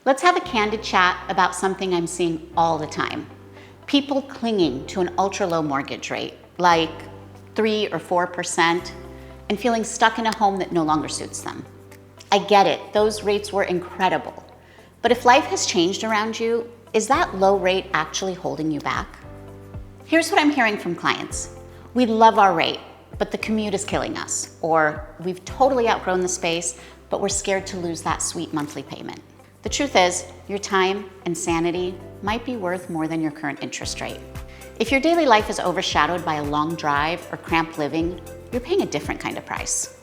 Let's have a candid chat about something I'm seeing all the time. People clinging to an ultra-low mortgage rate, like 3 or 4%, and feeling stuck in a home that no longer suits them. I get it, those rates were incredible. But if life has changed around you, is that low rate actually holding you back? Here's what I'm hearing from clients. We love our rate, but the commute is killing us. Or we've totally outgrown the space, but we're scared to lose that sweet monthly payment. The truth is, your time and sanity might be worth more than your current interest rate. If your daily life is overshadowed by a long drive or cramped living, you're paying a different kind of price.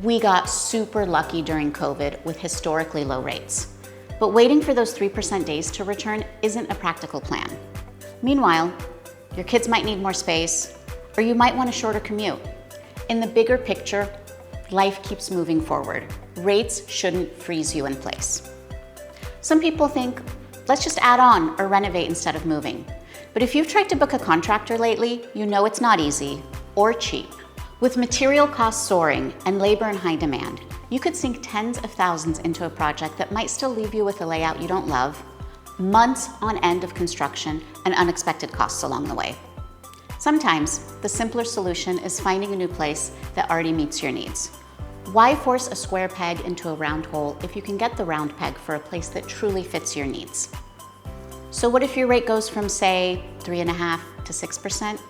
We got super lucky during COVID with historically low rates, but waiting for those 3% days to return isn't a practical plan. Meanwhile, your kids might need more space, or you might want a shorter commute. In the bigger picture, life keeps moving forward. Rates shouldn't freeze you in place. Some people think, let's just add on or renovate instead of moving. But if you've tried to book a contractor lately, you know it's not easy or cheap. With material costs soaring and labor in high demand, you could sink tens of thousands into a project that might still leave you with a layout you don't love, months on end of construction, and unexpected costs along the way. Sometimes, the simpler solution is finding a new place that already meets your needs. Why force a square peg into a round hole if you can get the round peg for a place that truly fits your needs? So what if your rate goes from, say, 3.5% to 6%?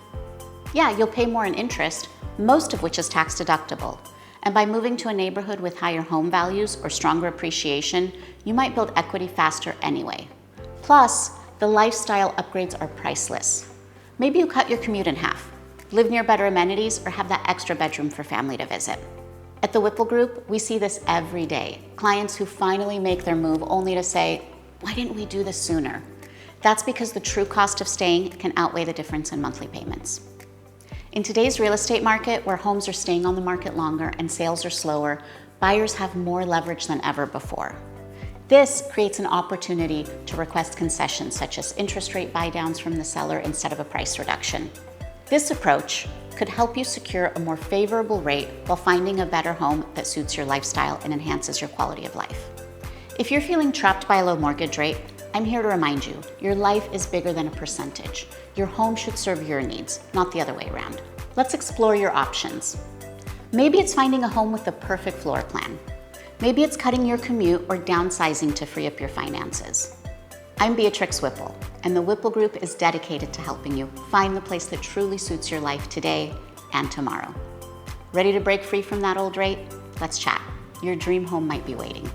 Yeah, you'll pay more in interest, most of which is tax deductible. And by moving to a neighborhood with higher home values or stronger appreciation, you might build equity faster anyway. Plus, the lifestyle upgrades are priceless. Maybe you cut your commute in half, live near better amenities, or have that extra bedroom for family to visit. At the Whipple Group, we see this every day. Clients who finally make their move only to say, why didn't we do this sooner? That's because the true cost of staying can outweigh the difference in monthly payments. In today's real estate market, where homes are staying on the market longer and sales are slower, buyers have more leverage than ever before. This creates an opportunity to request concessions such as interest rate buydowns from the seller instead of a price reduction. This approach could help you secure a more favorable rate while finding a better home that suits your lifestyle and enhances your quality of life. If you're feeling trapped by a low mortgage rate, I'm here to remind you, your life is bigger than a percentage. Your home should serve your needs, not the other way around. Let's explore your options. Maybe it's finding a home with the perfect floor plan. Maybe it's cutting your commute or downsizing to free up your finances. I'm Beatrix Whipple, and the Whipple Group is dedicated to helping you find the place that truly suits your life today and tomorrow. Ready to break free from that old rate? Let's chat. Your dream home might be waiting.